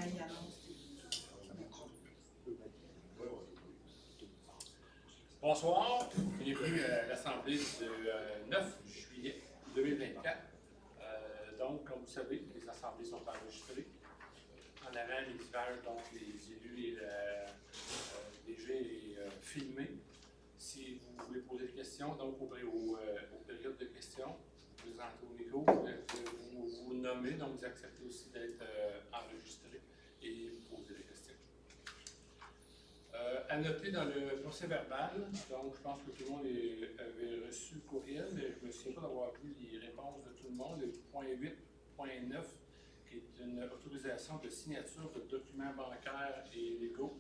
y annonce. Bonsoir, bienvenue à l'Assemblée du 9 juillet 2024. Donc, comme vous savez, les assemblées sont enregistrées. En avant, les images, donc les élus et DG est filmé. Si vous voulez poser des questions, donc aux périodes de questions, vous présentez au micro, vous vous nommez, donc vous acceptez aussi d'être enregistré et vous posez des questions. À noter dans le procès verbal, donc je pense que tout le monde avait reçu le courriel, mais je ne me souviens pas d'avoir vu les réponses de tout le monde. Le point 8.9, qui est une autorisation de signature de documents bancaires et légaux,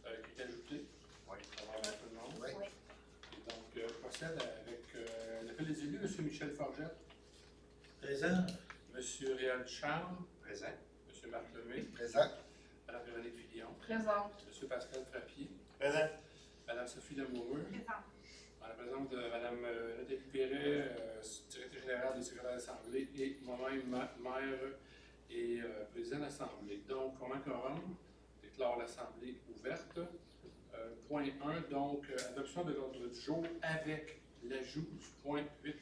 qui est ajouté. Oui, avant tout le monde. Oui. Oui. Et donc, procède avec l'appel des élus, M. Michel Forgette. Présent. M. Réal Charme. Présent. M. Marc Lemay. Présent. Mme Véronique Fillon. Présente. M. Pascal Frappier. Présent. Mme Sophie Lamoureux. Présente. En la présence de Mme Nathalie Perret, directrice générale des secrétaires d'Assemblée, et moi-même, maire et président de l'Assemblée. Donc, comment quorum déclare l'Assemblée ouverte. Point 1, donc, adoption de l'ordre du jour avec l'ajout du point 8.9.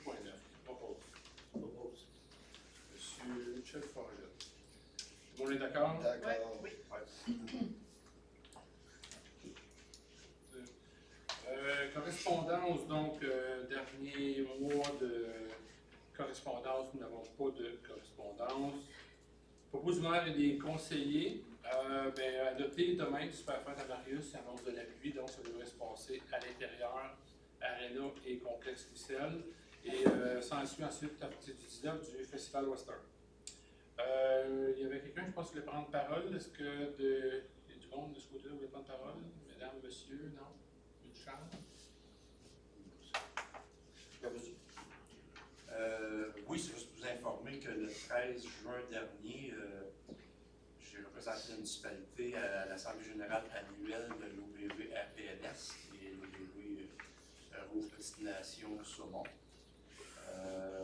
Propose. Monsieur Michel Forgette. Tout le monde est d'accord? D'accord. Oui. Correspondance, donc, dernier mois de correspondance, nous n'avons pas de correspondance. Propos du maire et des conseillers, adopté demain, Superfête à Marius, annonce de la pluie, donc ça devrait se passer à l'intérieur, Arena et Complexe Lucelle. Et s'ensuit ensuite, à partir du 19, du Festival Western. Il y avait quelqu'un, je pense, qui voulait prendre parole. Est-ce que il y a du monde de ce côté-là qui voulait prendre parole? Mesdames, messieurs, non? Une chambre? Oui, c'est juste pour vous informer que le 13 juin dernier, j'ai représenté la municipalité à l'Assemblée générale annuelle de l'OBV-RPNS, qui est l'OBV Rouge Petite Nation Saumon.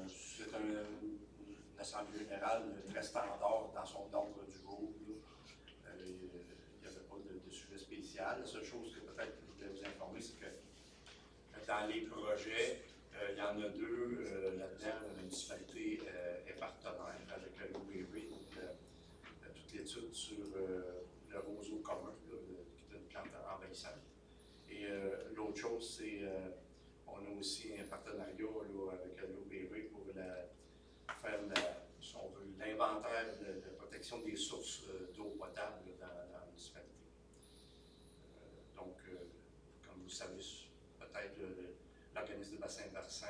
C'est une Assemblée générale très standard dans son ordre du jour. Il n'y avait pas de sujet spécial. La seule chose que peut-être je voulais vous informer, c'est que dans les projets, il y en a deux là-dedans. La municipalité est partenaire avec l'OBV, toute l'étude sur le roseau commun, qui est une plante envahissante. Et l'autre chose, c'est on a aussi un partenariat là, avec l'OBV pour faire, si on veut, l'inventaire de protection des sources d'eau potable dans la municipalité. Donc, comme vous le savez, peut-être l'organisme de bassin versant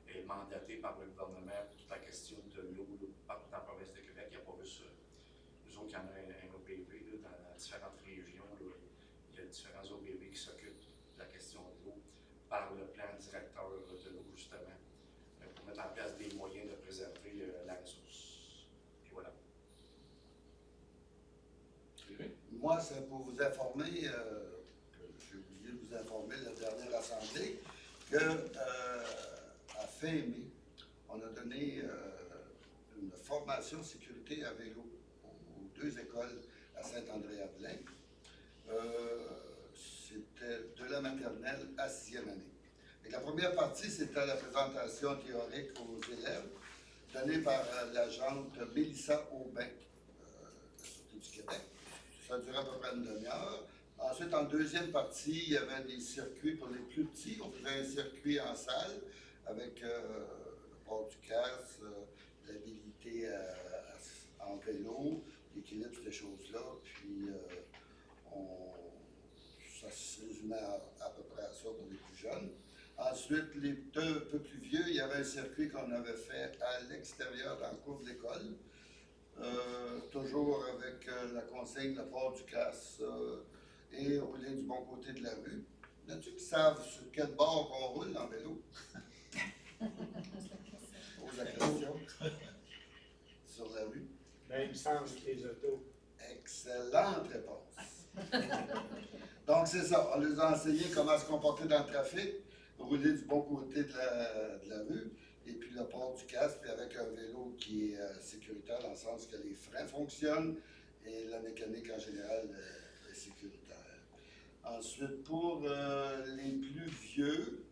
est mandaté par le gouvernement pour toute la question de l'eau partout dans la province de Québec. Il n'y a pas juste nous autres qui en a un OBV là, dans différentes régions. Là, il y a différents OBV qui s'occupent de la question de l'eau par le plan directeur de l'eau, justement, pour mettre en place des moyens de préserver la ressource. Et voilà. Moi, c'est pour vous informer, j'ai oublié de vous informer de la dernière assemblée, que à fin mai, on a donné une formation sécurité à vélo aux deux écoles à Saint-André-Avelin. C'était de la maternelle à 6e année. Et la première partie, c'était la présentation théorique aux élèves, donnée par l'agente Mélissa Aubin, de la Sûreté du Québec. Ça a duré à peu près une demi-heure. Ensuite, en deuxième partie, il y avait des circuits pour les plus petits. On faisait un circuit en salle avec le port du casque, l'habilité en vélo, l'équilibre, ces choses-là. Puis, ça se résumait à peu près à ça pour les plus jeunes. Ensuite, les deux un peu plus vieux, il y avait un circuit qu'on avait fait à l'extérieur, dans le cours de l'école. Toujours avec la consigne, le port du casque et rouler du bon côté de la rue. Y en a-tu qui savent sur quel bord on roule en vélo? Pose la question. Sur la rue. Même sens que les autos. Excellente réponse. Donc, c'est ça. On les a enseigné comment se comporter dans le trafic, rouler du bon côté de la rue, et puis le port du casque, puis avec un vélo qui est sécuritaire dans le sens que les freins fonctionnent et la mécanique en général est sécuritaire. Ensuite, pour les plus vieux,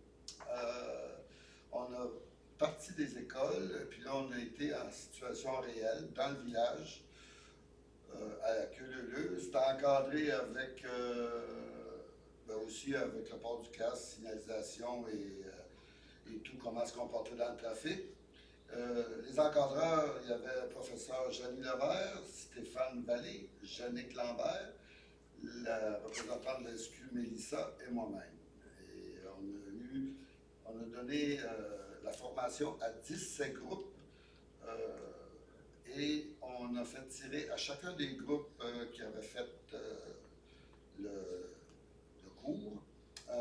on a parti des écoles, puis là, on a été en situation réelle dans le village, à la queue leu. C'était encadré avec, aussi avec le port du casque, signalisation et tout, comment se comporter dans le trafic. Les encadreurs, il y avait le professeur Jeannie Levert, Stéphane Vallée, Jannick Lambert, la représentante de la SQ Mélissa et moi-même. Et on a donné la formation à 17 groupes et on a fait tirer à chacun des groupes qui avaient fait le cours,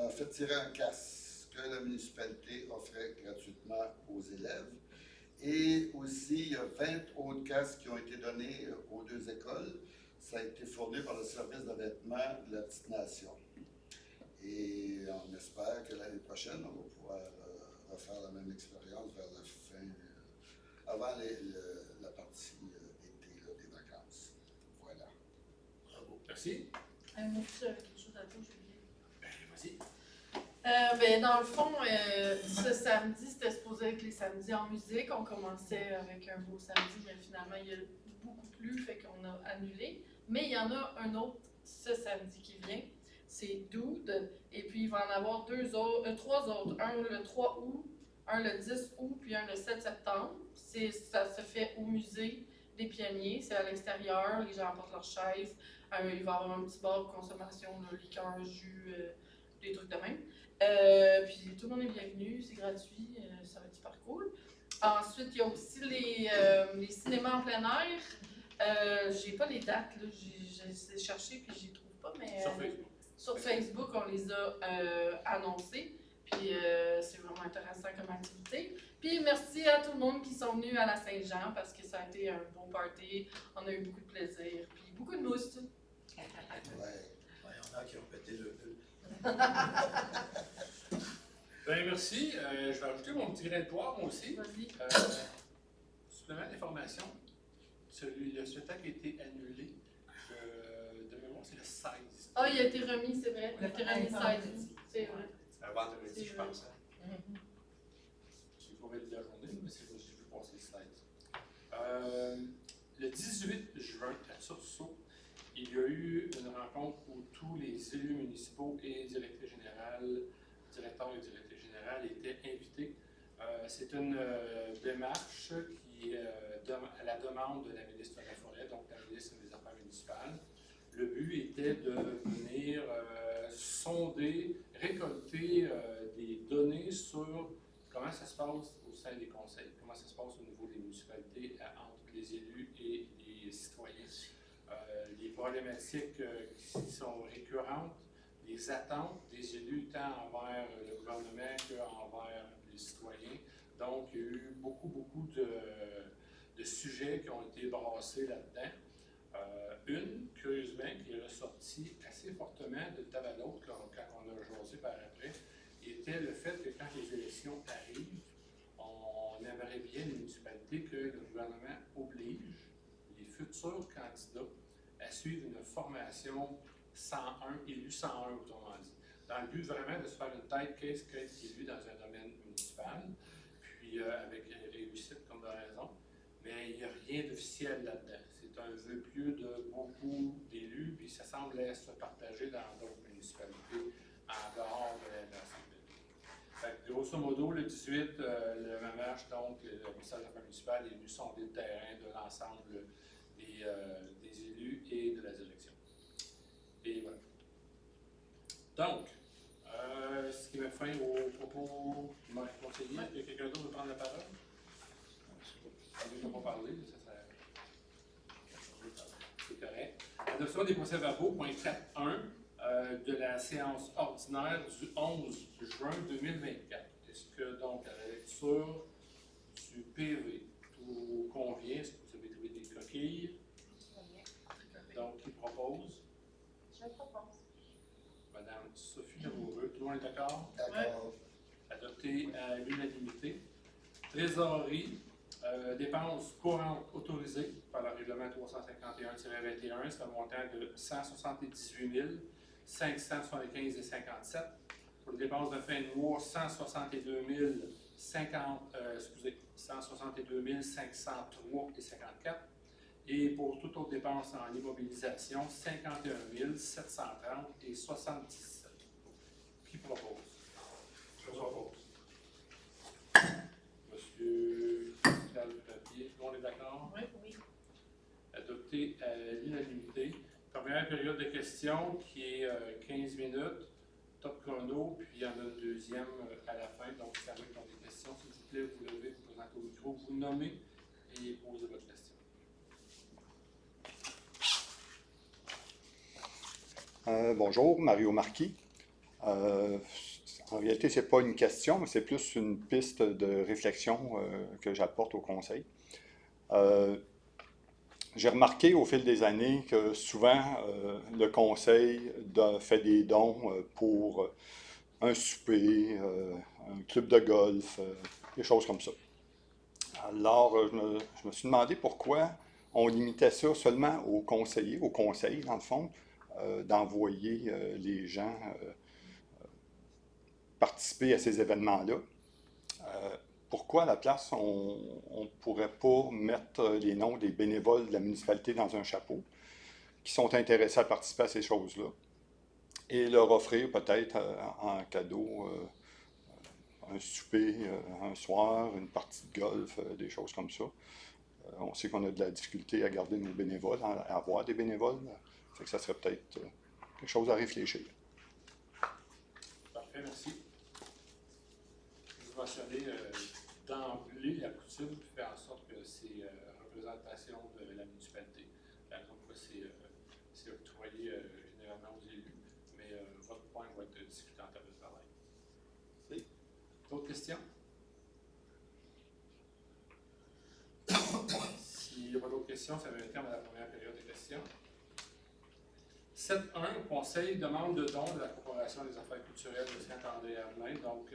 fait tirer un casque que la municipalité offrait gratuitement aux élèves. Et aussi, il y a 20 autres casques qui ont été donnés aux deux écoles. Ça a été fourni par le service de vêtements de la Petite Nation. Et on espère que l'année prochaine, on va pouvoir refaire la même expérience vers la fin, avant la partie été là, des vacances. Voilà. Bravo. Merci. Moi aussi, j'avais quelque chose à dire, j'ai oublié. Vas-y. Dans le fond, ce samedi, c'était supposé être les samedis en musique. On commençait avec un beau samedi, mais finalement, il y a beaucoup plu, fait qu'on a annulé. Mais il y en a un autre ce samedi qui vient. C'est Dude. Et puis, il va en avoir trois autres. Un le 3 août, un le 10 août, puis un le 7 septembre. Ça se fait au musée des Pionniers. C'est à l'extérieur. Les gens apportent leurs chaises. Il va y avoir un petit bar de consommation, là, liqueur, jus, des trucs de même. Puis tout le monde est bienvenu, c'est gratuit, ça va être super cool. Ensuite, il y a aussi les cinémas en plein air. J'ai pas les dates, là, j'ai cherché puis je les trouve pas, mais sur Facebook, on les a annoncés. Puis c'est vraiment intéressant comme activité. Puis merci à tout le monde qui sont venus à la Saint-Jean parce que ça a été un beau party. On a eu beaucoup de plaisir. Puis beaucoup de mousse. Ouais. Ouais, il y en a qui ont pété le bulle. Ben merci. Je vais ajouter mon petit grain de poire, moi aussi. Vas-y. Supplément d'information. Le spectacle a été annulé. De mémoire, c'est le 16. Ah, il a été remis, c'est vrai. Il a été remis 16. C'est vrai. Un vendredi, je pense. J'ai pas vu de la journée, mais c'est juste que j'ai vu passer le 16. Le 18 juin, à Sursault, il y a eu une rencontre où tous les élus municipaux et directeurs et directrices générales étaient invités. C'est une démarche qui est à la demande de la ministre de la Forêt, donc la ministre des Affaires municipales. Le but était de venir sonder, récolter des données sur comment ça se passe au sein des conseils, comment ça se passe au niveau des municipalités entre les élus et les citoyens. Les problématiques qui sont récurrentes, les attentes des élus tant envers le gouvernement qu'envers les citoyens. Donc, il y a eu beaucoup de sujets qui ont été brassés là-dedans. Une, curieusement, qui est ressortie assez fortement de temps à l'autre quand on a jasé par après, était le fait que quand les élections arrivent, on aimerait bien les municipalités que le gouvernement oblige les futurs candidats à suivre une formation 101, élu 101, autrement dit, dans le but vraiment de se faire une tête qu'est-ce qu'être élu dans un domaine municipal, puis avec réussite comme de raison, mais il n'y a rien d'officiel là-dedans. C'est un vœu pieux de beaucoup d'élus, puis ça semble se partager dans d'autres municipalités en dehors de l'Assemblée. Grosso modo, le 18, le MAMACH, donc le ministère de l'Affaires municipales, est venu sonder le terrain de l'ensemble des élus et de la direction. Et voilà. Donc, ce qui met fin au propos du maire conseiller, est-ce que quelqu'un d'autre veut prendre la parole? Je ne vais pas parler, c'est correct. Adoption des procès-verbaux, point 4.1 de la séance ordinaire du 11 juin 2024. Est-ce que, donc, à la lecture du PV, tout convient? Est-ce que vous avez trouvé des coquilles? Donc, qui propose? Je propose. Madame Sophie Lamoureux, tout le monde est d'accord? D'accord. Adopté à l'unanimité. Trésorerie, dépenses courantes autorisées par le règlement règlement 351-21, c'est un montant de 178 575,57. Pour les dépenses de fin de mois, 162 503,54. Et pour toute autre dépense en immobilisation, 51 730,77. Qui propose? Je propose. Monsieur Pascal Papier, tout le monde est d'accord? Oui. Adopté à l'unanimité. Première période de questions qui est 15 minutes, top chrono, puis il y en a une deuxième à la fin. Donc, si vous avez des questions, s'il vous plaît, vous levez, vous présentez au micro, vous nommez et posez votre question. Bonjour, Mario Marquis. En réalité, ce n'est pas une question, mais c'est plus une piste de réflexion que j'apporte au conseil. J'ai remarqué au fil des années que souvent, le conseil fait des dons pour un souper, un club de golf, des choses comme ça. Alors, je me suis demandé pourquoi on limitait ça seulement aux conseillers, au conseil, dans le fond, d'envoyer les gens participer à ces événements-là. Pourquoi, à la place, on ne pourrait pas mettre les noms des bénévoles de la municipalité dans un chapeau qui sont intéressés à participer à ces choses-là et leur offrir peut-être en cadeau un souper un soir, une partie de golf, des choses comme ça. On sait qu'on a de la difficulté à garder nos bénévoles, à avoir des bénévoles. Fait que ça serait peut-être quelque chose à réfléchir. Parfait, merci. Vous mentionnez d'emblée la coutume qui fait en sorte que c'est représentation de la municipalité. Comme quoi c'est octroyé généralement aux élus, mais votre point va être discuté en table de travail. Oui. D'autres questions? S'il n'y a pas d'autres questions, ça met un terme à la première période de questions. 7.1, Conseil demande de don de la Corporation des affaires culturelles de Saint-André-Hermelin, donc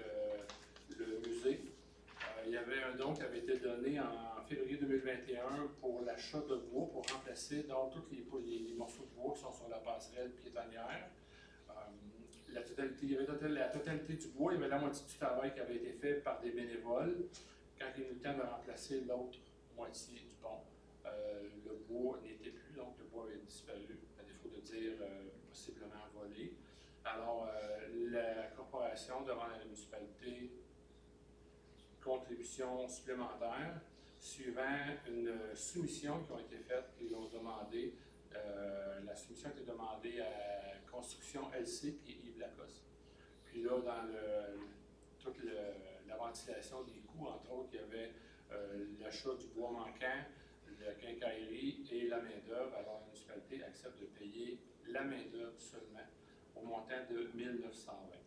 le musée. Il y avait un don qui avait été donné en février 2021 pour l'achat de bois pour remplacer donc tous les morceaux de bois qui sont sur la passerelle piétonnière. La totalité du bois, il y avait la moitié du travail qui avait été fait par des bénévoles. Quand il est venu le temps de remplacer l'autre moitié du pont, le bois n'était plus, donc le bois avait disparu, à défaut de dire possiblement volé. Alors, la corporation demande à la municipalité contribution supplémentaire suivant une soumission qui a été faite. Ils ont demandé, la soumission a été demandée à Construction LC et Yves Lacoste. Puis là, dans toute la ventilation des coûts, entre autres, il y avait l'achat du bois manquant, la quincaillerie et la main-d'œuvre. Alors, la municipalité accepte de payer la main-d'œuvre seulement au montant de 1 920.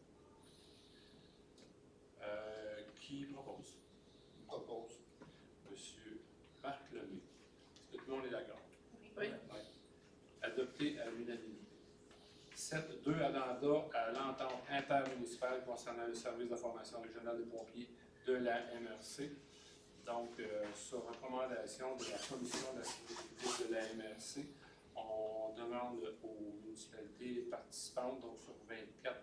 Qui propose? Propose. Monsieur Marc Lemay. Est-ce que tout le monde est d'accord? Oui. Adopté à l'unanimité. 7.2, addenda à l'entente intermunicipale concernant le service de formation régionale des pompiers de la MRC. Donc, sur recommandation de la Commission de la sécurité publique de la MRC, on demande aux municipalités participantes, donc sur 24,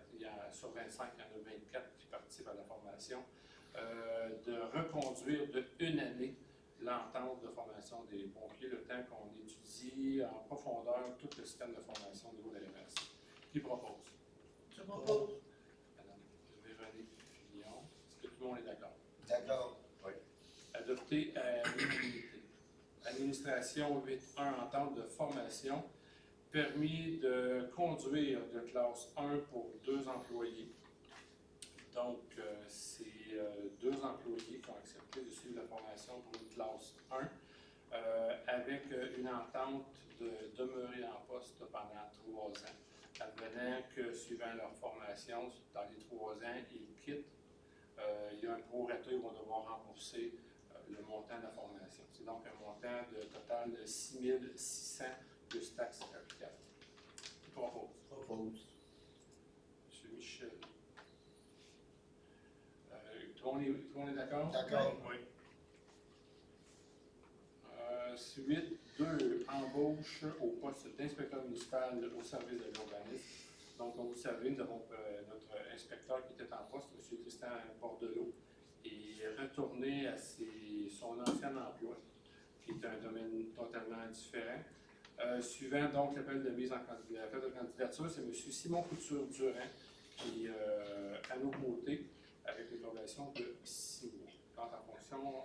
sur 25, il y en a 24 qui participent à la formation, de reconduire de une année l'entente de formation des pompiers, le temps qu'on étudie en profondeur tout le système de formation au niveau de la MRC. Qui propose? Je propose. Madame Véronique Fillon. Est-ce que tout le monde est d'accord? D'accord. Oui. Adopté à l'unanimité. Administration 8.1, entente de formation, permis de conduire de classe 1 pour 2 employés. Donc, c'est 2 employés qui ont accepté de suivre la formation pour une classe 1 avec une entente de demeurer en poste pendant 3 ans. Advenant que, suivant leur formation, dans les 3 ans, ils quittent, il y a un prorata, ils vont devoir rembourser le montant de la formation. C'est donc un montant de total de 6 600 plus taxes applicables. Qui propose? Propose. M. Michel. Tout le monde est d'accord? D'accord. Oui. Suite 2. embauche au poste d'inspecteur municipal au service de l'urbanisme. Donc, comme vous le savez, nous avons notre inspecteur qui était en poste, M. Tristan Bordelot, est retourné à son ancien emploi, qui est un domaine totalement différent. Suivant donc l'appel de mise en candidature, c'est M. Simon Couture-Durand qui est à nos côtés avec une probation de 6 mois.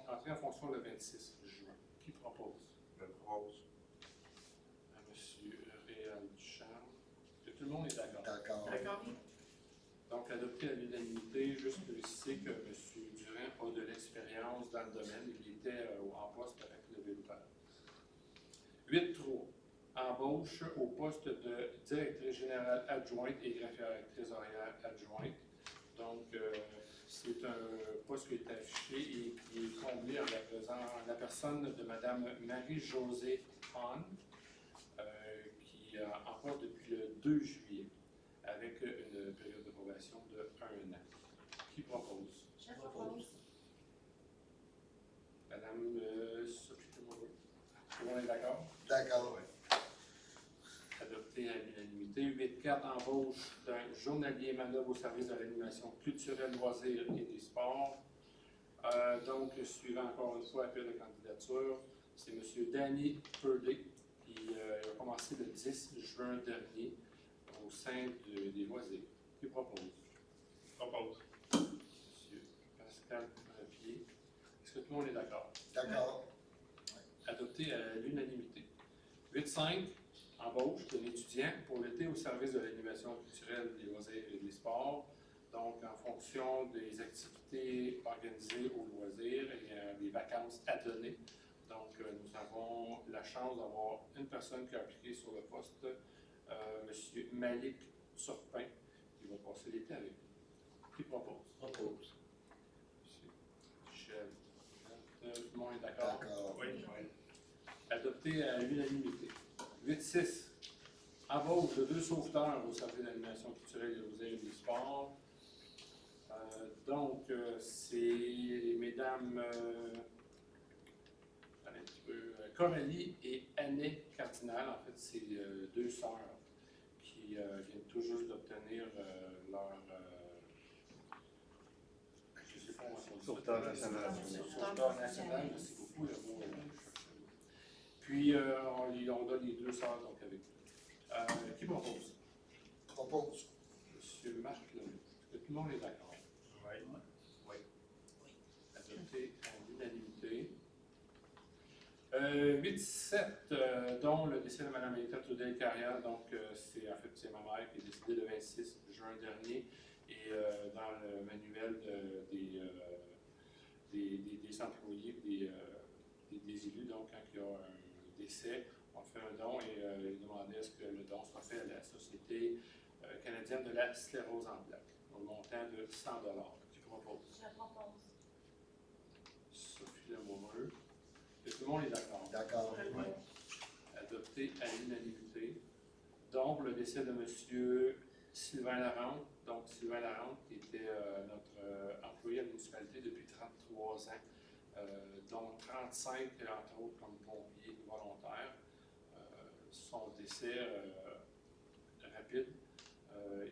Entrée en fonction le 26 juin. Qui propose? Je propose. À M. Réal Duchamp. Tout le monde est d'accord. D'accord. D'accord. Donc, adopté à l'unanimité, juste préciser que M. Durand a de l'expérience dans le domaine. Il était en poste avec le Véloupeur. 8.3. Embauche au poste de directrice générale adjointe et greffière trésorière adjointe. Donc, c'est un poste qui est affiché et qui est comblé en la personne de Mme Marie-Josée Hahn, qui est en poste depuis le 2 juillet, avec une période de probation de 1 an. Qui propose? Je propose. Madame Sophie Lemoureux. Tout le monde est d'accord? D'accord. Adopté à l'unanimité. 8.4. Embauche d'un journalier manœuvre au service de l'animation culturelle, loisirs et des sports. Donc, suivant encore une fois appel de candidature, c'est M. Danny Purley qui a commencé le 10 juin dernier au sein des loisirs. Qui propose? Propose. M. Pascal Pied. Est-ce que tout le monde est d'accord? D'accord. Adopté à l'unanimité. 8.5. Embauche d'un étudiant pour l'été au service de l'animation culturelle, des loisirs et des sports. Donc, en fonction des activités organisées au loisir et des vacances à donner. Donc, nous avons la chance d'avoir une personne qui a appliqué sur le poste, M. Malik Turpin, qui va passer l'été avec nous. Qui propose? Propose. M. Michel. Tout le monde est d'accord? D'accord. Oui. Adopté à l'unanimité. 8.6. Embauche de 2 sauveteurs au service d'animation culturelle, des loisirs et des sports. Donc, c'est mesdames allez, un petit peu, Coralie et Annette Cardinal. En fait, c'est 2 sœurs qui viennent tout juste d'obtenir leur. Je sais pas, Sauveteur national. Sauveteur national, merci beaucoup. Le mot, puis, on donne les 2 sœurs donc, avec nous. Qui propose? Propose. Monsieur Marc Lemay. Est-ce que tout le monde est d'accord? Oui. Adopté à l'unanimité. 8-7, dont le décès de Mme Anita Trudel-Carrière, donc c'est ma mère qui est décédée le 26 juin dernier, et dans le manuel des employés, des élus, donc quand il y a un décès, on fait un don et il demandait à ce que le don soit fait à la Société canadienne de la sclérose en plaques, au montant de 100 $. Qui propose? Je propose. Sophie Lemoureux. Tout le monde est d'accord? D'accord. Oui. Adopté à l'unanimité. Donc, le décès de M. Sylvain Larente. Donc, Sylvain Larente, qui était notre employé à la municipalité depuis 33 ans, dont 35, entre autres, comme pompier volontaire. Son décès rapide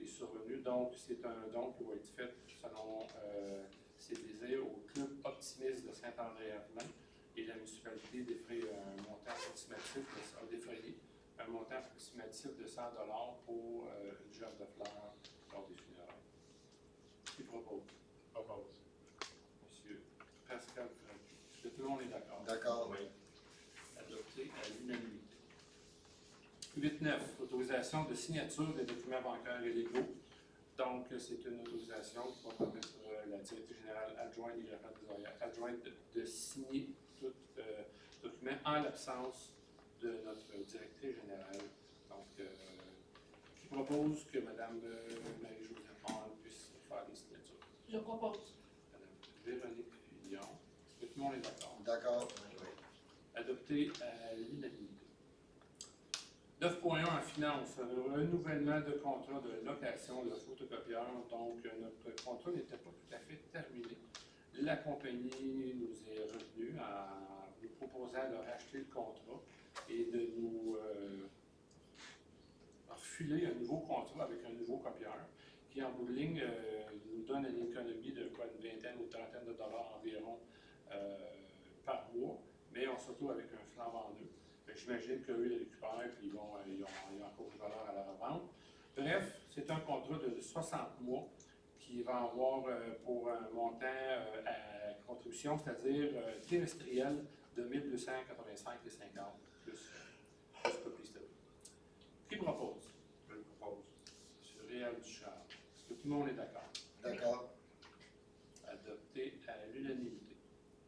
est survenu. Donc, c'est un don qui va être fait selon ses désirs au Club Optimiste de Saint-André-Hermelin. Et la municipalité défraye un montant approximatif de 100 $ pour une gerbe de fleurs lors des funérailles. Qui propose? Propose. Monsieur Pascal Franck. Est-ce que tout le monde est d'accord? D'accord. Oui. Adopté à l'unanimité. 8.9. Autorisation de signature des documents bancaires et légaux. Donc, c'est une autorisation qui va permettre la directrice générale adjointe et greffière trésorière adjointe de signer tout document en l'absence de notre directrice générale. Donc, qui propose que Mme Marie-Josée Hahn puisse faire des signatures. Je propose. Mme Véronique Fillon. Est-ce que tout le monde est d'accord? D'accord. Adopté à l'unanimité. 9.1 en finance, le renouvellement de contrat de location de photocopieur. Donc, notre contrat n'était pas tout à fait terminé. La compagnie nous est revenue en nous proposant de racheter le contrat et de nous refiler un nouveau contrat avec un nouveau copieur qui, en bout de ligne, nous donne une économie de quoi, une vingtaine ou trentaine de dollars environ par mois, mais on se retrouve avec un flambant neuf. J'imagine qu'eux, ils récupèrent et ils ont encore une valeur à la revente. Bref, c'est un contrat de 60 mois qui va avoir pour un montant à contribution, c'est-à-dire trimestriel de 1285,50 plus publicité. Qui propose? Je le propose. M. Réal Ducharme. Est-ce que tout le monde est d'accord? D'accord. Adopté à l'unanimité.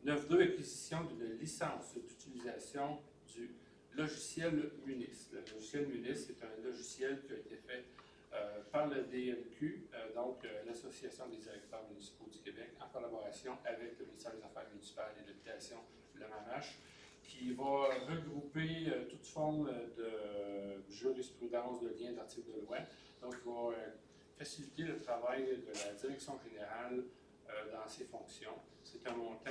9.2, acquisition d'une licence d'utilisation du logiciel Munis. Le logiciel Munis, c'est un logiciel qui a été fait par le DMQ, l'Association des directeurs municipaux du Québec, en collaboration avec le ministère des Affaires municipales et de l'Habitation, le MAMACH, qui va regrouper toute forme de jurisprudence, de liens d'articles de loi. Donc, il va faciliter le travail de la direction générale dans ses fonctions. C'est un montant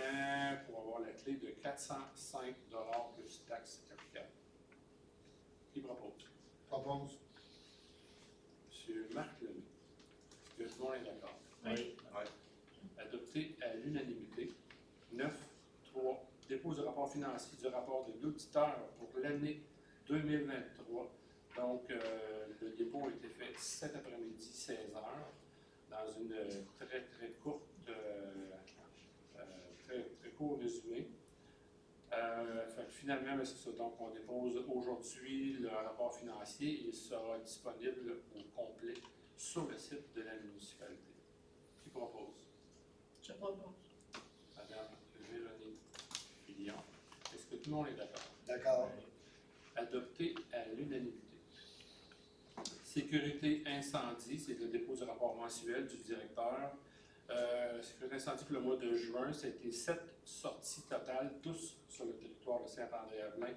pour avoir la clé de 405 $ plus taxes applicables. Qui propose? Propose. M. Marc Lemay. Est-ce que tout le monde est d'accord? Oui. Adopté à l'unanimité. 9.3. Dépôt du rapport financier du rapport de l'auditeur pour l'année 2023. Donc, le dépôt a été fait cet après-midi, 16h, dans une très courte, très court résumé. Finalement, c'est ça. Donc, on dépose aujourd'hui le rapport financier. Il sera disponible au complet sur le site de la municipalité. Qui propose? Je propose. Madame Véronique Fillon. Est-ce que tout le monde est d'accord? D'accord. Adopté à l'unanimité. Sécurité incendie, c'est le dépôt du rapport mensuel du directeur. Sécurité incendie pour le mois de juin, ça a été 7 sorties totales, tous sur le territoire de Saint-André-Avelin,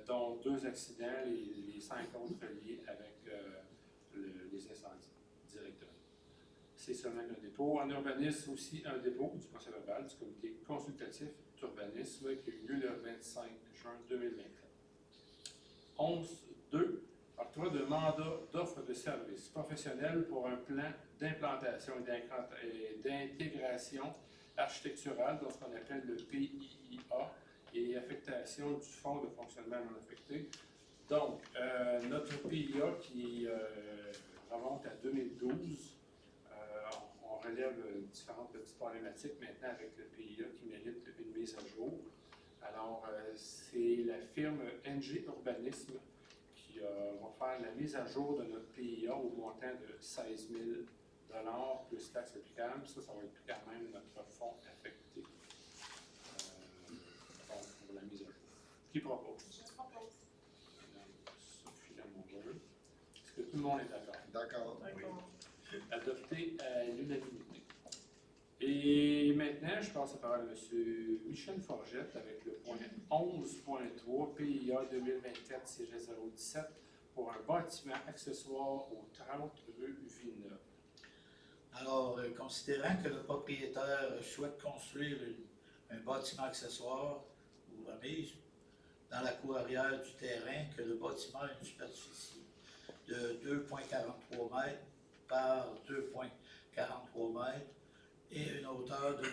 dont 2 accidents, les 5 autres liés avec les incendies directement. C'est seulement un dépôt. En urbanisme, aussi un dépôt du conseil verbal du comité consultatif d'urbanisme qui a eu lieu le 25 juin 2024. 11.2. Octroi de mandat d'offre de services professionnels pour un plan d'implantation et d'intégration architecturale dans ce qu'on appelle le PIIA et affectation du fonds de fonctionnement non affecté. Donc, notre PIA qui remonte à 2012, on relève différentes petites problématiques maintenant avec le PIA qui mérite une mise à jour. Alors, c'est la firme NG Urbanisme qui va faire la mise à jour de notre PIA au montant de 16 000 $ plus taxes applicables. Ça va être quand même notre fonds affecté pour la mise à jour. Qui propose? Je propose. Madame Sophie Lamoureux. Est-ce que tout le monde est d'accord? D'accord. D'accord. Adopté à l'unanimité. Et maintenant, je passe la parole à M. Michel Forgette avec le point 11.3 PIA 2024-017 pour un bâtiment accessoire au 30 rue Villeneuve. Alors, considérant que le propriétaire souhaite construire un bâtiment accessoire ou remise dans la cour arrière du terrain, que le bâtiment a une superficie de 2,43 mètres par 2,43 mètres et une hauteur de 2,59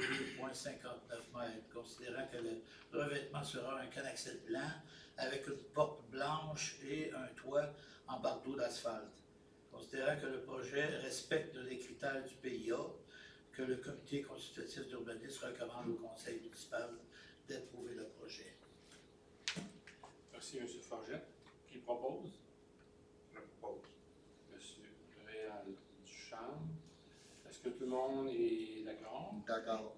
mètres, considérant que le revêtement sera un canaxel blanc avec une porte blanche et un toit en bardeau d'asphalte. Considérant que le projet respecte les critères du PIA, que le comité consultatif d'urbanisme recommande au conseil municipal d'approuver le projet. Merci, M. Forgette. Qui propose? Je le propose. M. Réal Ducharme. Est-ce que tout le monde est d'accord? D'accord.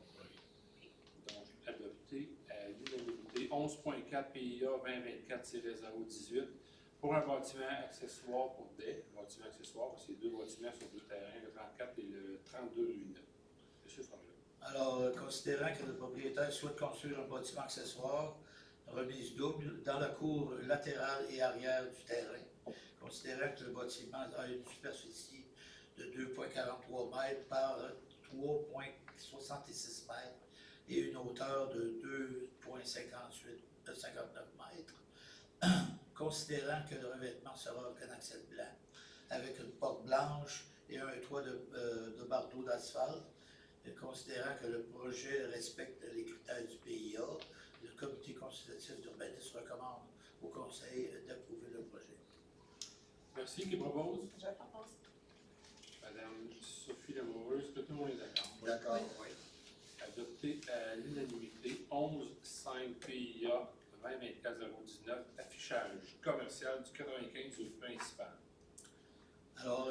Donc, adopté à l'unanimité. 11.4 PIA 2024-018 pour un bâtiment accessoire pour des bâtiments accessoires, parce que c'est 2 bâtiments sur 2 terrains, le 34 et le 32 rue Villeneuve. M. Forgette. Alors, considérant que le propriétaire souhaite construire un bâtiment accessoire, remise double, dans la cour latérale et arrière du terrain, considérant que le bâtiment a une superficie de 2,43 mètres par 3,66 mètres et une hauteur de 2,59 mètres, considérant que le revêtement sera en accent blanc, avec une porte blanche et un toit de bardeaux d'asphalte, et considérant que le projet respecte les critères du PIA, le comité consultatif d'urbanisme recommande au conseil d'approuver le projet. Merci. Qui propose? Je propose. Madame Sophie Lamoureux, est-ce que tout le monde est d'accord? D'accord. Oui. Adopté à l'unanimité, 11-5 PIA 2024-019, affichage commercial du 95 au principal. Alors,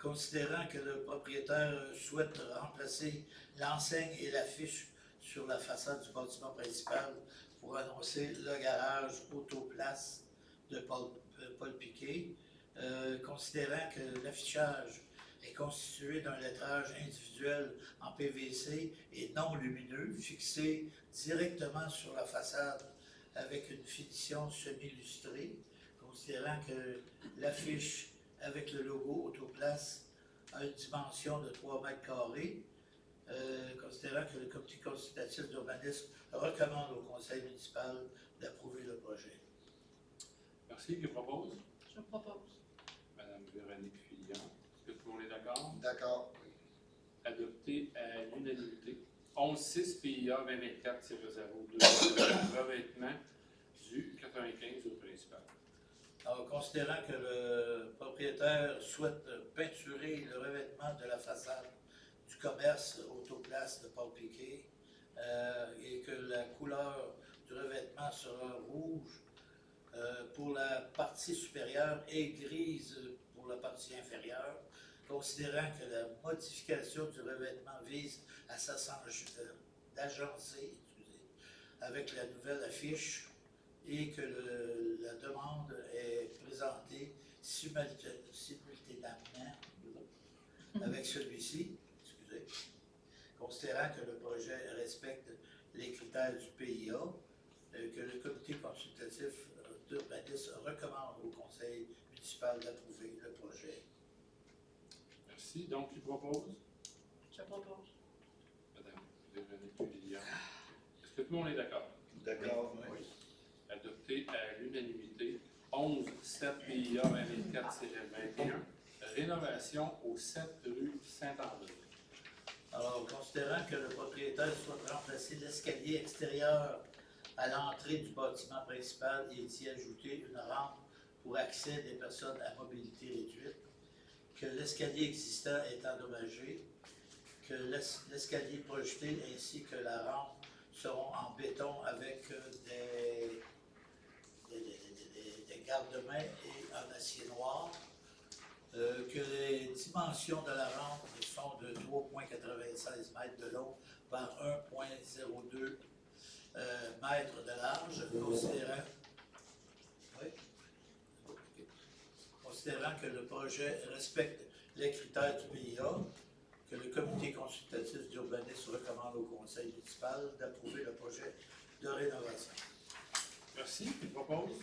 considérant que le propriétaire souhaite remplacer l'enseigne et l'affiche sur la façade du bâtiment principal pour annoncer le garage autoplace de Paul Piquet, considérant que l'affichage est constitué d'un lettrage individuel en PVC et non lumineux, fixé directement sur la façade avec une finition semi-lustrée, considérant que l'affiche avec le logo Autoplace a une dimension de 3 mètres carrés, considérant que le comité consultatif d'urbanisme recommande au conseil municipal d'approuver le projet. Merci. Qui propose? Je propose. Madame Véronique Fillon. Est-ce que tout le monde est d'accord? D'accord. Adopté à l'unanimité. 11-6 PIA 2024-02, revêtement du 95 au principal. Alors, considérant que le propriétaire souhaite peinturer le revêtement de la façade du commerce Autoplace de Paul Piquet et que la couleur du revêtement sera rouge pour la partie supérieure et grise pour la partie inférieure, considérant que la modification du revêtement vise à d'agencer avec la nouvelle affiche et que la demande est présentée simultanément avec celui-ci, considérant que le projet respecte les critères du PIA, que le comité consultatif d'urbanisme recommande au conseil municipal d'approuver le projet. Merci. Donc, qui propose? Je propose. Madame Véronique Fillon. Est-ce que tout le monde est d'accord? D'accord. Oui. Adopté à l'unanimité, 11-7 PIA 24-21, rénovation au 7 rue Saint-André. Alors, considérant que le propriétaire souhaite remplacer l'escalier extérieur à l'entrée du bâtiment principal et d'y ajouter une rampe pour accès des personnes à mobilité réduite, que l'escalier existant est endommagé, que l'escalier projeté ainsi que la rampe seront en béton avec des garde-mains et en acier noir, que les dimensions de la rampe sont de 3,96 mètres de long par 1,02 mètres de large, considérant que le projet respecte les critères du PIA, que le comité consultatif d'urbanisme recommande au conseil municipal d'approuver le projet de rénovation. Merci. Qui propose?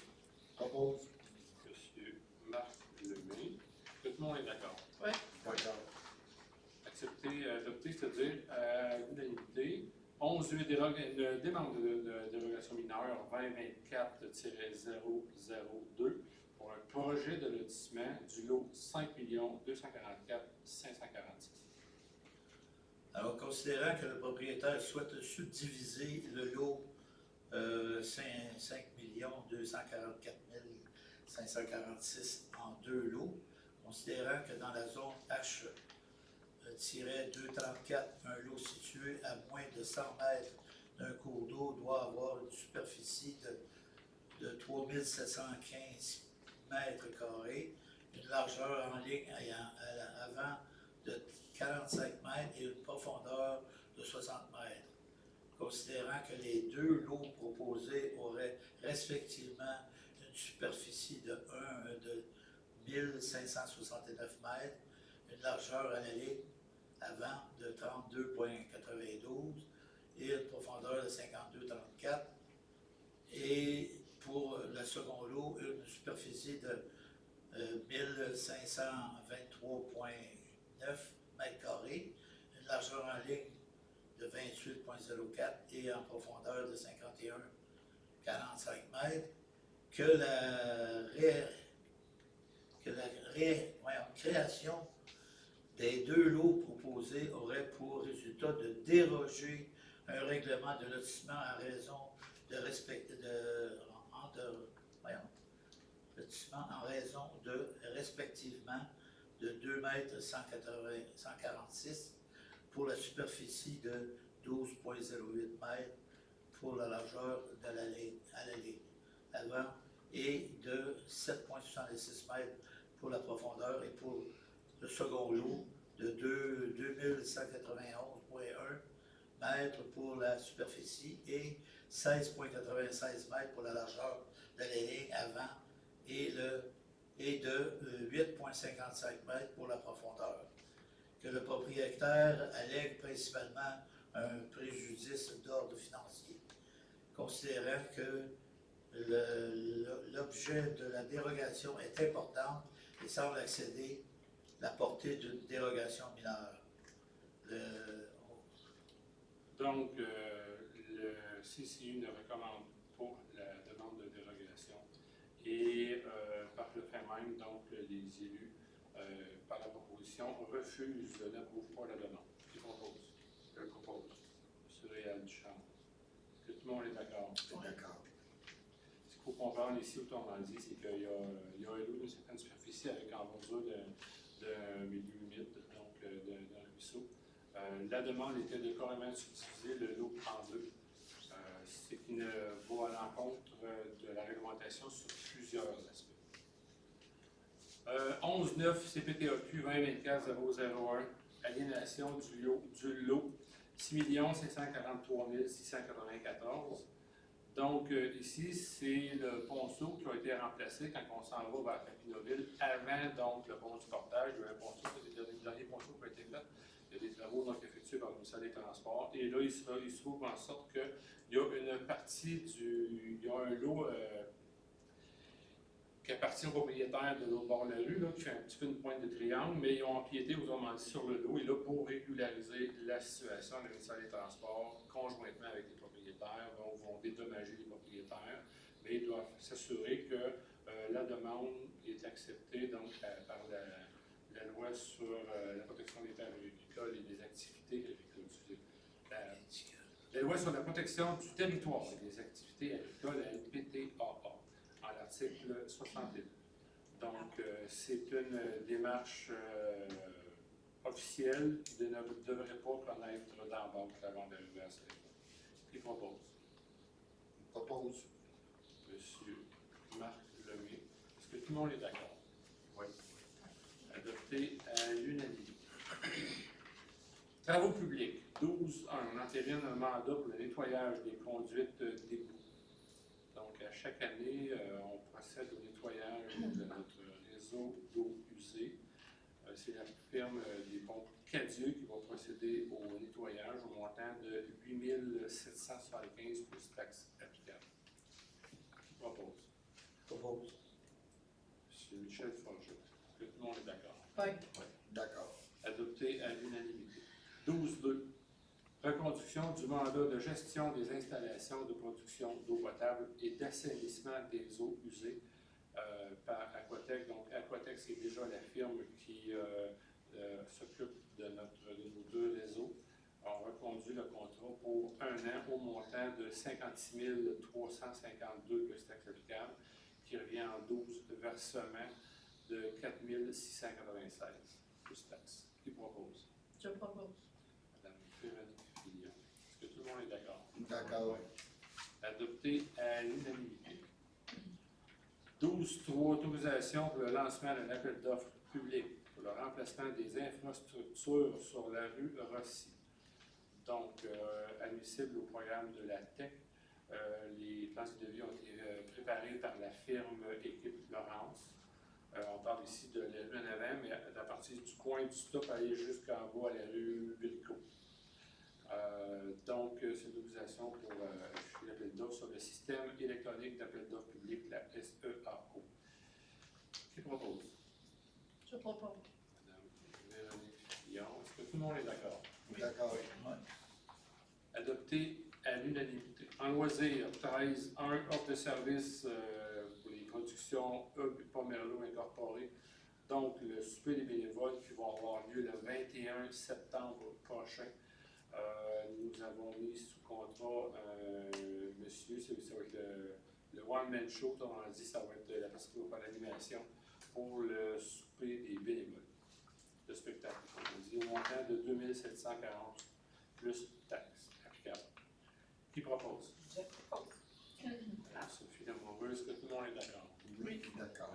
Propose. Monsieur Marc Lemay. Est-ce que tout le monde est d'accord? Oui. D'accord. Accepté, adopté, c'est-à-dire à l'unanimité. 11-8 demande de dérogation mineure 2024-002 pour un projet de lotissement du lot 5 244 546. Alors, considérant que le propriétaire souhaite subdiviser le lot 5 244 546 en deux lots, considérant que dans la zone H-234, un lot situé à moins de 100 mètres d'un cours d'eau doit avoir une superficie de 3715 mètres carrés, une largeur en ligne avant de 45 mètres et une profondeur de 60 mètres. Considérant que les deux lots proposés auraient respectivement une superficie de 1569 mètres, une largeur à la ligne avant de 32,92 et une profondeur de 52,34. Et pour le second lot, une superficie de 1523,9 mètres carrés, une largeur en ligne de 28,04 et en profondeur de 51,45 mètres, que la création des deux lots proposés aurait pour résultat de déroger un règlement de lotissement à raison de lotissement en raison de respectivement de 2 mètres 146 pour la superficie de 12,08 mètres pour la largeur de l'allée avant et de 7,66 mètres pour la profondeur et pour le second lot de 2191,1 mètres pour la superficie et 16,96 mètres pour la largeur de l'allée avant et de 8,55 mètres pour la profondeur. Que le propriétaire allègue principalement un préjudice d'ordre financier, considérant que l'objet de la dérogation est important et semble excéder la portée d'une dérogation mineure. Donc, le CCU ne recommande pas la demande de dérogation et par le fait même, donc, les élus, par la proposition, refusent, n'approuvent pas la demande. Qui propose? Je propose. M. Réal Duchamp. Est-ce que tout le monde est d'accord? D'accord. Ce qu'il faut comprendre ici, autrement dit, c'est qu'il y a un lot d'une certaine superficie avec en bordure d'un milieu humide, donc d'un ruisseau. La demande était de carrément subdiviser le lot en deux, ce qui ne va à l'encontre de la réglementation sur plusieurs aspects. 11.9 CPTAQ 2024-001, aliénation du lot 6 543 694. Donc, ici, c'est le ponceau qui a été remplacé quand on s'en va vers Papineauville, avant donc le pont du portage. Il y a un ponceau, c'est le dernier ponceau qui a été fait. Il y a des travaux donc effectués par le ministère des Transports. Et là, il se trouve en sorte qu'il y a une partie il y a un lot qui appartient au propriétaire de l'autre bord de la rue, là, qui fait un petit peu une pointe de triangle, mais ils ont empiété, autrement dit, sur le lot. Et là, pour régulariser la situation, le ministère des Transports, conjointement avec les propriétaires, vont dédommager les propriétaires, mais ils doivent s'assurer que la demande est acceptée donc, par la loi sur la protection des terres agricoles et des activités agricoles. La loi sur la protection du territoire et des activités agricoles, la LPTAA, en l'article 62. Donc, c'est une démarche officielle qui ne devrait pas connaître d'embarque avant d'arriver à cette époque. Qui propose? Propose. Monsieur Marc Lemay. Est-ce que tout le monde est d'accord? Oui. Adopté à l'unanimité. Travaux publics. 12.1. On entérine un mandat pour le nettoyage des conduites d'égout. Donc, à chaque année, on procède au nettoyage de notre réseau d'eau usée. C'est la firme des pompes Cadieux qui va procéder au nettoyage au montant de 8 775 plus taxes applicables. Qui propose? Propose. M. Michel Forget. Est-ce que tout le monde est d'accord? Oui. D'accord. Adopté à l'unanimité. 12.2. Reconduction du mandat de gestion des installations de production d'eau potable et d'assainissement des eaux usées par Aquatec. Donc, Aquatec, c'est déjà la firme qui s'occupe de nos deux réseaux. On reconduit le contrat pour 1 an au montant de 56 352 plus taxes applicables, qui revient en 12 versements de 4 696 plus taxes. Qui propose? Je propose. Madame Véronique Fillon. Est-ce que tout le monde est d'accord? D'accord. Adopté à l'unanimité. 12.3. Autorisation pour le lancement d'un appel d'offres public pour le remplacement des infrastructures sur la rue Rossi. Donc, admissible au programme de la TEC. Les plans de devis ont été préparés par la firme Équipe Laurence. On parle ici de la rue en avant, mais à partir du coin du stop, aller jusqu'en bas à la rue Wilco. Donc, c'est une autorisation pour l'appel d'offres sur le système électronique d'appel d'offres public, la SEAO. Qui propose? Je propose. Madame Véronique Fillon. Est-ce que tout le monde est d'accord? D'accord. Oui. Adopté à l'unanimité. En loisir, 13.1, offre de service pour production Pomerleau incorporée. Donc, le souper des bénévoles qui va avoir lieu le 21 septembre prochain. Nous avons mis sous contrat un monsieur, ça va être le one-man show, on dit, ça va être la personne qui va faire l'animation pour le souper des bénévoles de spectacle. On dit au montant de 2740 plus taxes applicables. Qui propose? Je propose. Sophie Lamoureux, est-ce que tout le monde est d'accord? Oui, d'accord.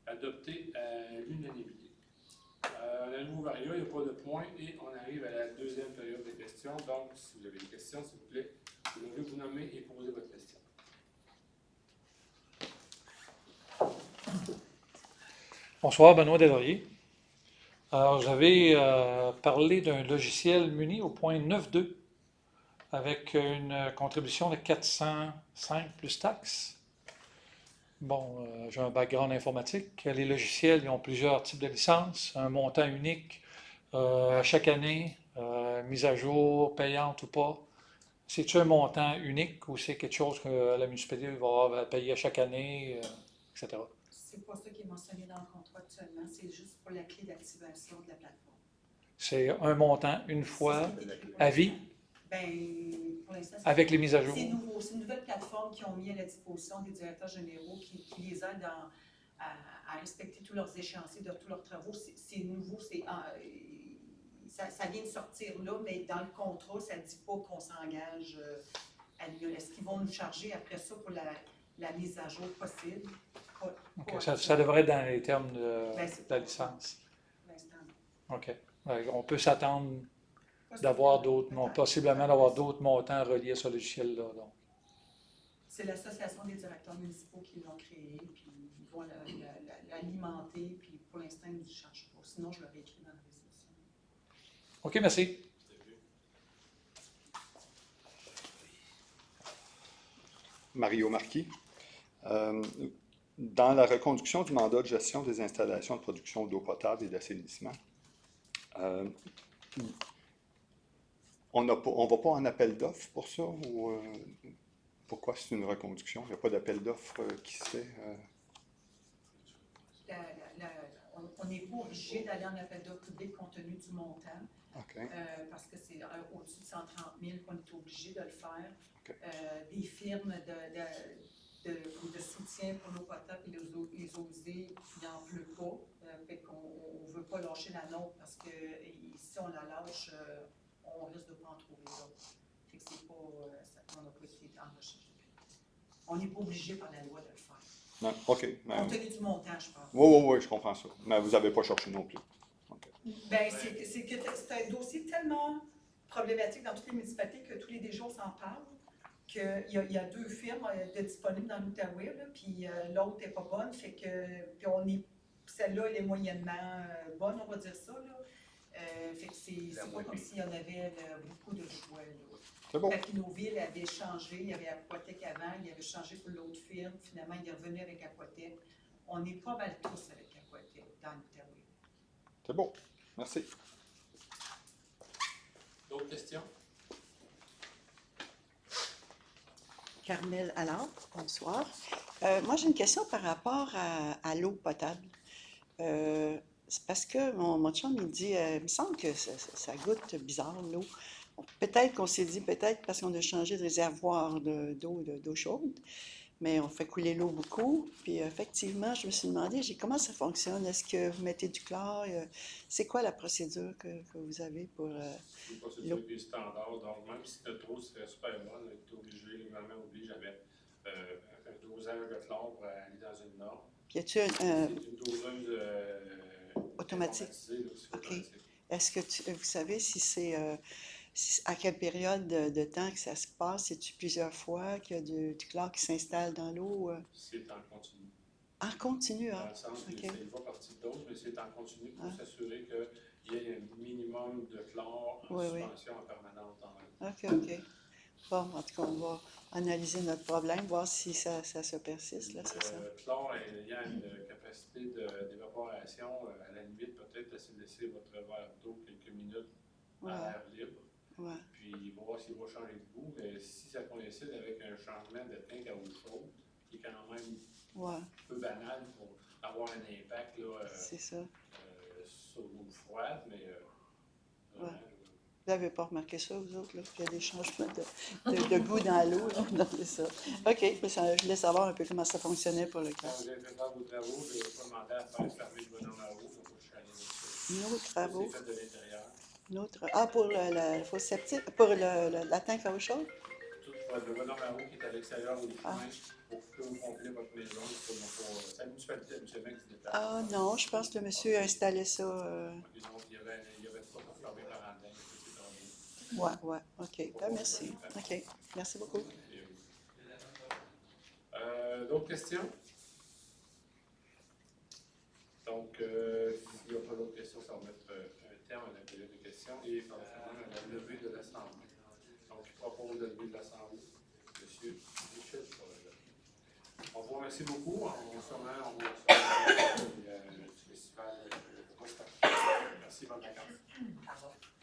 Adopté à l'unanimité. On a le nouveau variant, il n'y a pas de point et on arrive à la deuxième période de questions. Donc, si vous avez des questions, s'il vous plaît, vous devez vous nommer et poser votre question. Bonsoir, Benoît Deslauriers. Alors, j'avais parlé d'un logiciel muni au point 9.2 avec une contribution de 405 plus taxes. Bon, j'ai un background informatique. Les logiciels, ils ont plusieurs types de licences, un montant unique à chaque année, mise à jour, payante ou pas. C'est-tu un montant unique ou c'est quelque chose que la municipalité va avoir à payer à chaque année, etc.? C'est pas ça qui est mentionné dans le contrat actuellement, c'est juste pour la clé d'activation de la plateforme. C'est un montant une fois C'est ce qui est écrit pour à vie l'instant. Ben, pour l'instant, avec les mises à jour. c'est nouveau. C'est une nouvelle plateforme qu'ils ont mis à la disposition des directeurs généraux qui les aident à respecter tous leurs échéanciers de tous leurs travaux. C'est nouveau, ça vient de sortir là, mais dans le contrat, ça ne dit pas qu'on s'engage à l'IA. Est-ce qu'ils vont nous charger après ça pour la mise à jour possible? Okay, ça devrait être dans les termes de Ben, la licence. Pour l'instant. OK. On peut s'attendre Possiblement, d'avoir d'autres, peut-être. possiblement d'avoir d'autres montants reliés à ce logiciel-là. Donc. C'est l'association des directeurs municipaux qui l'ont créé, puis ils vont l'alimenter, puis pour l'instant, ils ne nous chargent pas. Sinon, je l'aurais écrit dans la résolution. OK, merci. Mario Marquis. Dans la reconduction du mandat de gestion des installations de production d'eau potable et d'assainissement, on ne va pas en appel d'offres pour ça? Ou, pourquoi c'est une reconduction? Il n'y a pas d'appel d'offres qui se fait? On n'est pas obligé d'aller en appel d'offres public compte tenu du montant, OK. parce que c'est au-dessus de 130 000 qu'on est obligé de le faire. OK. Des firmes de soutien pour l'eau potable et les eaux usées, il n'en pleut pas. Fait qu'on ne veut pas lâcher la nôtre parce que si on la lâche, on risque de ne pas en trouver d'autres. Fait que c'est pas, on n'a pas été en recherche. On n'est pas obligé par la loi de le faire. Non, OK. Compte tenu du montant, je pense. Oui, je comprends ça. Mais vous n'avez pas cherché non plus. OK. Ben, c'est un dossier tellement problématique dans toutes les municipalités que tous les jours s'en parlent. Qu'il y a deux firmes de disponibles dans l'Outaouais, puis l'autre n'est pas bonne, fait que puis celle-là, elle est moyennement bonne, on va dire ça. Là. Fait que c'est pas comme s'il y en avait beaucoup de choix. Là. C'est bon. Papineauville avait changé, il y avait Aquatec avant, il avait changé pour l'autre firme, finalement il est revenu avec Aquatec. On est pas mal tous avec Aquatec dans l'Outaouais. C'est bon. Merci. D'autres questions? Carmel Allard, bonsoir. Moi, j'ai une question par rapport à l'eau potable. C'est parce que mon chum, il dit, il me semble que ça goûte bizarre, l'eau. Peut-être qu'on s'est dit, peut-être parce qu'on a changé de réservoir d'eau chaude, mais on fait couler l'eau beaucoup. Puis effectivement, je me suis demandé, comment ça fonctionne? Est-ce que vous mettez du chlore? C'est quoi la procédure que vous avez pour... C'est une procédure qui est standard, donc même si notre eau serait super bonne, on est obligé, le gouvernement oblige avec un dosage de chlore pour aller dans une norme. Puis y a-tu C'est une doseuse automatique? automatisée, là, c'est OK. automatique. Est-ce que vous savez si c'est... à quelle période de temps que ça se passe? C'est-tu plusieurs fois qu'il y a du chlore qui s'installe dans l'eau? C'est en continu. En continu, Dans hein? le sens que OK. c'est une fois partie de dose, mais c'est en continu pour Ah. s'assurer qu'il y ait un minimum de chlore en Oui. suspension en permanence dans l'eau. OK. Bon, en tout cas, on va analyser notre problème, voir si ça se persiste, là, c'est ça? Le chlore ayant une capacité d'évaporation, à la limite, peut-être laisser votre verre d'eau quelques minutes Ouais. à l'air libre. Ouais. Puis il va voir s'il va changer de goût, mais si ça coïncide avec un changement de tank à eau chaude, qui est quand même Ouais, peu banal pour avoir un impact là, c'est ça. sur l'eau froide, mais vraiment, Vous n'avez pas remarqué ça, vous autres, là, qu'il y a des changements de goût dans l'eau, là? Non, c'est ça. OK, mais je voulais savoir un peu comment ça fonctionnait pour le quand cas. vous avez fait faire vos travaux, je n'ai pas demandé à faire fermer le bonhomme à eau, donc je suis allé là-dessus. Nos travaux, C'est fait de l'intérieur. pour le fosse septique, pour la tank à eau chaude? Tout le bonhomme à eau qui est à l'extérieur au Ah. chemin pour couper au complet votre maison. C'est la municipalité habituellement qui se déplace. Ah non, je pense que le monsieur a installé ça. Et donc, il y avait pas de fermé par en dedans, c'est dans l'eau. Ouais, OK. Ben, merci. OK, merci beaucoup. D'autres questions? Donc, s'il n'y a pas d'autres questions, ça va mettre un terme à la période de questions et forcément à la levée de l'Assemblée. Donc, je propose la levée de l'Assemblée. Monsieur Michel, on vous remercie beaucoup. On va du festival. Merci, bonne vacances.